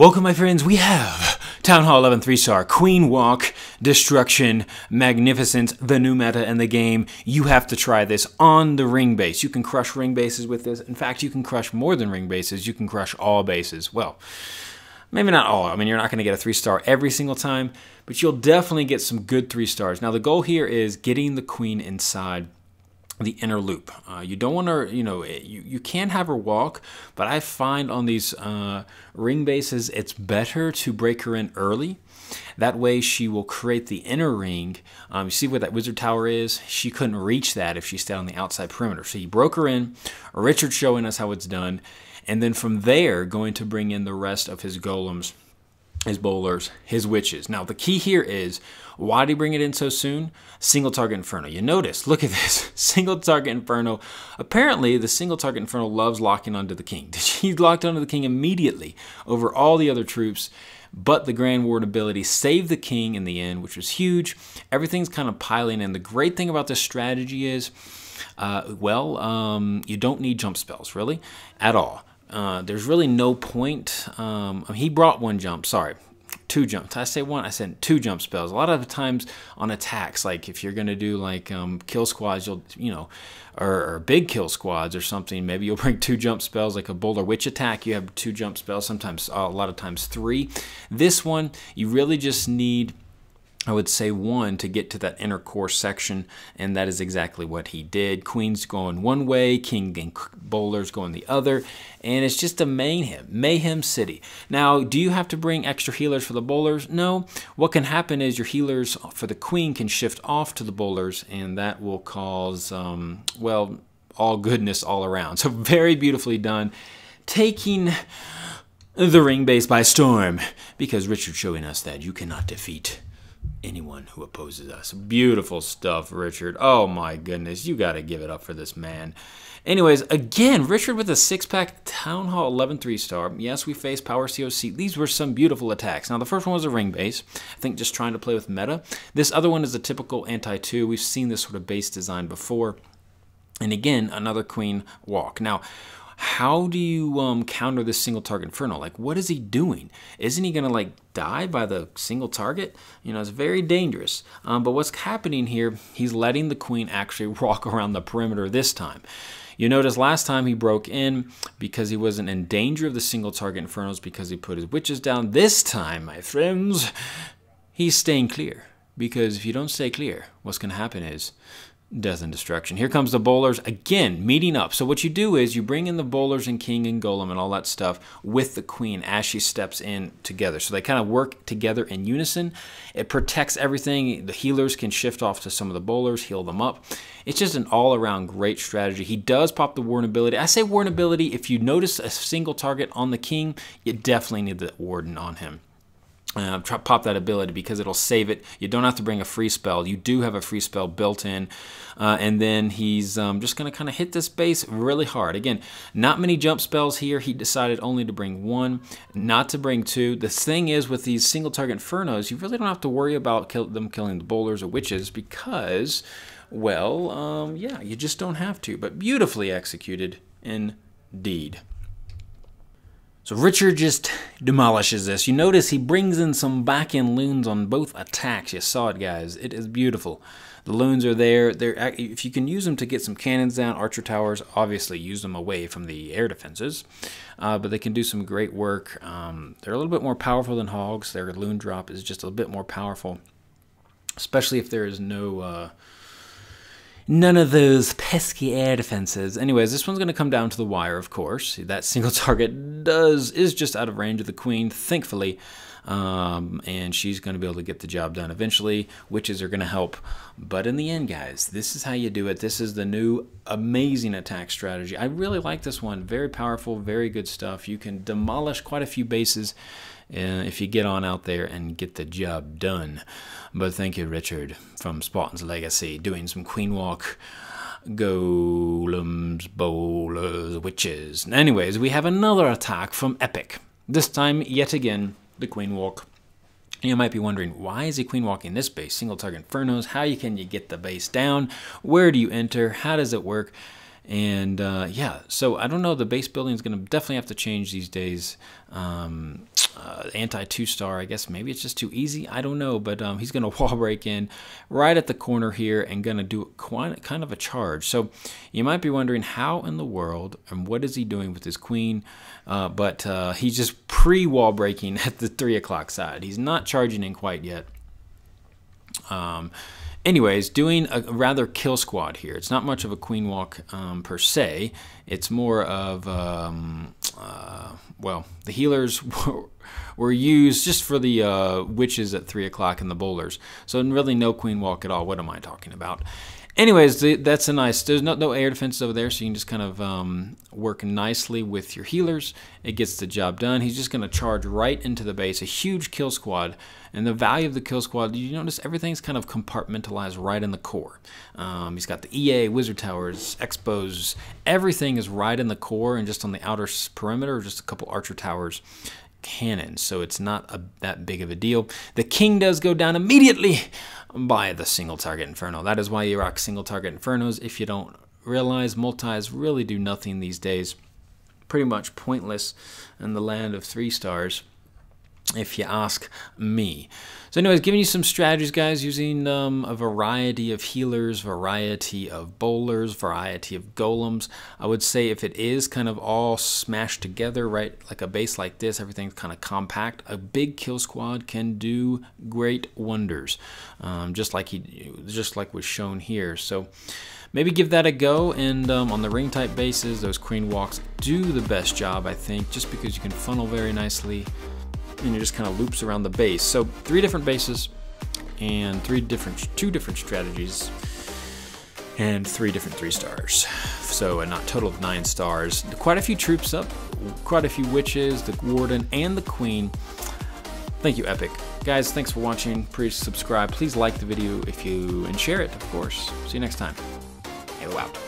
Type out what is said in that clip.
Welcome, my friends. We have Town Hall 11 3-star, Queen Walk, Destruction, Magnificence, the new meta in the game. You have to try this on the ring base. You can crush ring bases with this. In fact, you can crush more than ring bases. You can crush all bases. Well, maybe not all. I mean, you're not going to get a 3-star every single time, but you'll definitely get some good 3-stars. Now, the goal here is getting the queen inside the inner loop. You don't want to, you can have her walk, but I find on these ring bases, it's better to break her in early. That way she will create the inner ring. You see where that wizard tower is? She couldn't reach that if she stayed on the outside perimeter. So you broke her in, Richard showing us how it's done, and then from there, going to bring in the rest of his golems, his bowlers, his witches. Now, the key here is, why did he bring it in so soon? Single target Inferno. You notice, look at this, single target Inferno. Apparently, the single target Inferno loves locking onto the king. He locked onto the king immediately over all the other troops, but the Grand Ward ability saved the king in the end, which was huge. Everything's kind of piling in. The great thing about this strategy is, you don't need jump spells, really, at all. There's really no point. He brought one jump, sorry. 2 jumps. Did I say one? I said 2 jump spells. A lot of times on attacks, like if you're going to do like kill squads, or big kill squads or something, maybe you'll bring 2 jump spells, like a bowler witch attack, you have 2 jump spells, sometimes, a lot of times 3. This one, you really just need, I would say, 1 to get to that inner core section, and that is exactly what he did. Queen's going one way, king and bowlers going the other, and it's just a mayhem city. Now, do you have to bring extra healers for the bowlers? No. What can happen is your healers for the queen can shift off to the bowlers, and that will cause, all goodness all around. So very beautifully done, taking the ring base by storm, because Richard's showing us that you cannot defeat anyone who opposes us. Beautiful stuff, Richard. Oh my goodness, you got to give it up for this man. Anyways, again, Richard with a 6-pack Town Hall 11 3-star. Yes, we faced Power COC. These were some beautiful attacks. Now, the first one was a ring base. I think just trying to play with meta. This other one is a typical anti-2. We've seen this sort of base design before. And again, another queen walk. Now, how do you counter this single target Inferno? Like, what is he doing? Isn't he going to, die by the single target? It's very dangerous. But what's happening here, he's letting the queen actually walk around the perimeter this time. You notice last time he broke in because he wasn't in danger of the single target Infernos because he put his witches down. This time, my friends, he's staying clear. Because if you don't stay clear, what's going to happen is death and destruction. Here comes the bowlers, again, meeting up. So what you do is you bring in the bowlers and king and golem and all that stuff with the queen as she steps in together. So they kind of work together in unison. It protects everything. The healers can shift off to some of the bowlers, heal them up. It's just an all-around great strategy. He does pop the warden ability. I say warden ability, if you notice a single target on the king, you definitely need the warden on him. Pop that ability because it'll save it. You don't have to bring a free spell. You do have a free spell built in. And then he's just going to kind of hit this base really hard. Again, not many jump spells here. He decided only to bring 1, not to bring 2. The thing is, with these single target Infernos, you really don't have to worry about them killing the bowlers or witches because, you just don't have to. But beautifully executed indeed. So Richard just demolishes this. You notice he brings in some back-end loons on both attacks. You saw it, guys. It is beautiful. The loons are there. If you can use them to get some cannons down, archer towers, obviously use them away from the air defenses. But they can do some great work. They're a little bit more powerful than hogs. Their loon drop is just a bit more powerful, especially if there is none of those pesky air defenses. Anyways, this one's going to come down to the wire, of course. That single target is just out of range of the queen, thankfully. And she's going to be able to get the job done eventually. Witches are going to help. But in the end, guys, this is how you do it. This is the new amazing attack strategy. I really like this one. Very powerful, very good stuff. You can demolish quite a few bases if you get on out there and get the job done. But thank you, Richard, from Spartans Legacy, doing some queen walk, golems, bowlers, witches. Anyways, we have another attack from Epic. This time, yet again, the queen walk. You might be wondering, why is he queen walking this base? Single target Infernos, how can you get the base down? Where do you enter? How does it work? And yeah, so I don't know. The base building is going to definitely have to change these days. Anti 2-star, I guess maybe it's just too easy. I don't know, but he's going to wall break in right at the corner here and going to do kind of a charge. So you might be wondering how in the world and what is he doing with his queen? But he's just pre-wall breaking at the 3 o'clock side. He's not charging in quite yet. Anyways, doing a rather kill squad here. It's not much of a queen walk per se. It's more of, well, the healers were used just for the witches at 3 o'clock and the bowlers. So really no queen walk at all. What am I talking about? Anyways, that's a nice, there's no air defenses over there, so you can just kind of work nicely with your healers. It gets the job done. He's just going to charge right into the base, a huge kill squad. And the value of the kill squad, you notice everything's kind of compartmentalized right in the core. He's got the EA, wizard towers, expos, everything is right in the core and just on the outer perimeter, just a couple archer towers. Cannons, so it's not that big of a deal. The king does go down immediately by the single target inferno. That is why you rock single target infernos. If you don't realize, multis really do nothing these days. Pretty much pointless in the land of 3 stars, if you ask me. So anyways, giving you some strategies, guys, using a variety of healers, variety of bowlers, variety of golems. I would say if it is kind of all smashed together, right, like a base like this, everything's kind of compact, a big kill squad can do great wonders, just like was shown here. So maybe give that a go, and on the ring type bases, those queen walks do the best job, I think, just because you can funnel very nicely and it just kind of loops around the base. So 3 different bases and 2 different strategies and 3 different 3 stars. So a total of 9 stars. Quite a few troops up, quite a few witches, the warden and the queen. Thank you, Epic. Guys, thanks for watching. Please subscribe. Please like the video and share it, of course. See you next time. Halo out.